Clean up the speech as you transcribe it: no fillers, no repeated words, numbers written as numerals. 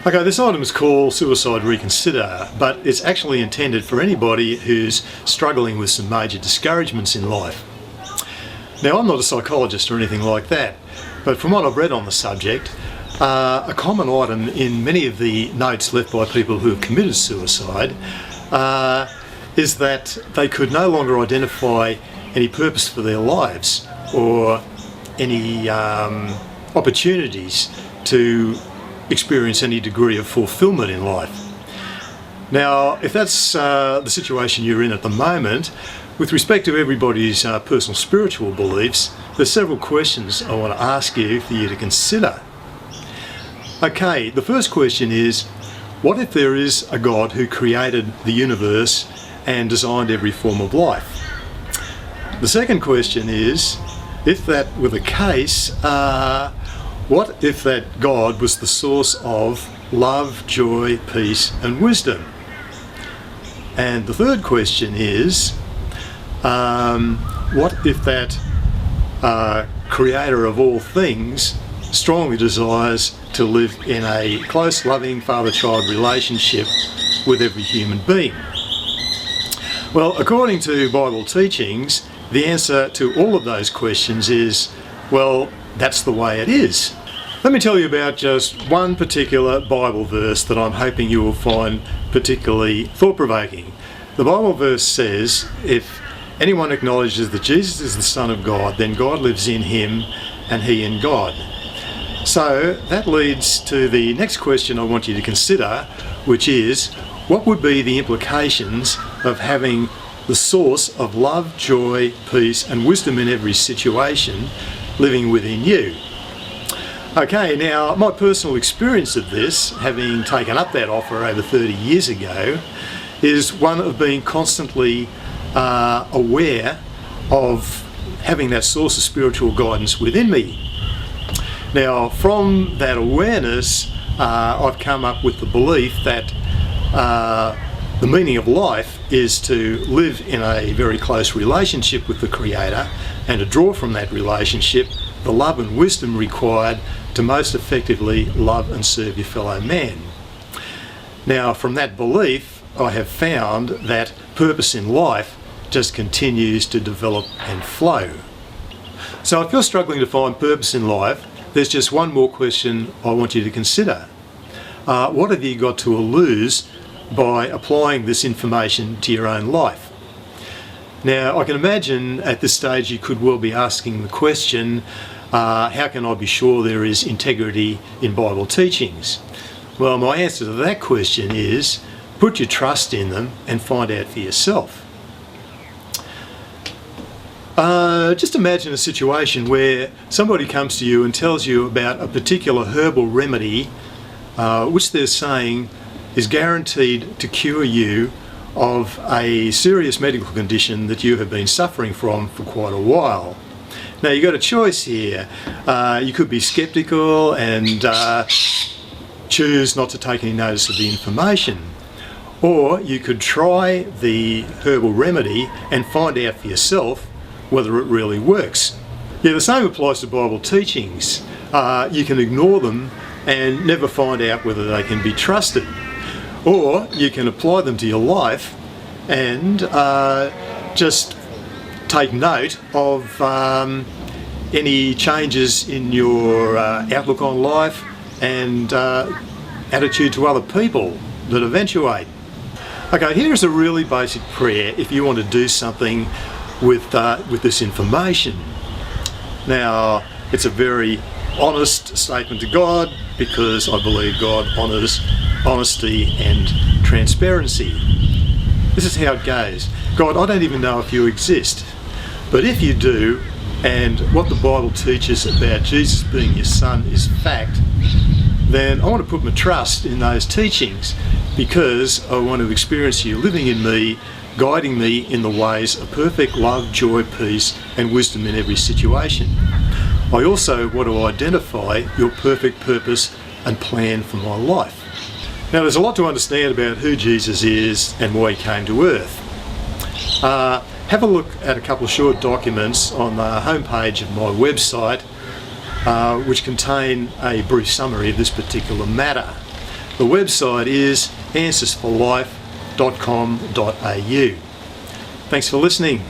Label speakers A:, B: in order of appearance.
A: Okay, this item is called Suicide Reconsider, but it's actually intended for anybody who's struggling with some major discouragements in life. Now, I'm not a psychologist or anything like that, but from what I've read on the subject, a common item in many of the notes left by people who have committed suicide is that they could no longer identify any purpose for their lives or any opportunities to experience any degree of fulfillment in life. Now, if that's the situation you're in at the moment, with respect to everybody's personal spiritual beliefs, there's several questions I want to ask you for you to consider. Okay, the first question is, what if there is a God who created the universe and designed every form of life? The second question is, if that were the case, what if that God was the source of love, joy, peace and wisdom? And the third question is, what if that creator of all things strongly desires to live in a close, loving father-child relationship with every human being? Well, according to Bible teachings, the answer to all of those questions is, well, that's the way it is. Let me tell you about just one particular Bible verse that I'm hoping you will find particularly thought-provoking. The Bible verse says, if anyone acknowledges that Jesus is the Son of God, then God lives in him and he in God. So that leads to the next question I want you to consider, which is, what would be the implications of having the source of love, joy, peace and wisdom in every situation living within you? Okay, now my personal experience of this, having taken up that offer over 30 years ago, is one of being constantly aware of having that source of spiritual guidance within me. Now, from that awareness, I've come up with the belief that the meaning of life is to live in a very close relationship with the Creator and to draw from that relationship the love and wisdom required to most effectively love and serve your fellow man. Now, from that belief, I have found that purpose in life just continues to develop and flow. So if you're struggling to find purpose in life, there's just one more question I want you to consider. What have you got to lose by applying this information to your own life? Now, I can imagine at this stage you could well be asking the question, how can I be sure there is integrity in Bible teachings? Well, my answer to that question is, put your trust in them and find out for yourself. Just imagine a situation where somebody comes to you and tells you about a particular herbal remedy which they're saying is guaranteed to cure you of a serious medical condition that you have been suffering from for quite a while. Now, you've got a choice here. You could be skeptical and choose not to take any notice of the information. Or you could try the herbal remedy and find out for yourself whether it really works. Yeah, the same applies to Bible teachings. You can ignore them and never find out whether they can be trusted. Or you can apply them to your life and just take note of any changes in your outlook on life and attitude to other people that eventuate. Okay, here's a really basic prayer if you want to do something with this information. Now, it's a very honest statement to God because I believe God honours honesty and transparency. This is how it goes. God, I don't even know if you exist, but if you do, and what the Bible teaches about Jesus being your Son is fact, then I want to put my trust in those teachings because I want to experience you living in me, guiding me in the ways of perfect love, joy, peace and wisdom in every situation. I also want to identify your perfect purpose and plan for my life. Now, there's a lot to understand about who Jesus is and why he came to earth. Have a look at a couple of short documents on the homepage of my website which contain a brief summary of this particular matter. The website is answersforlife.com.au. Thanks for listening.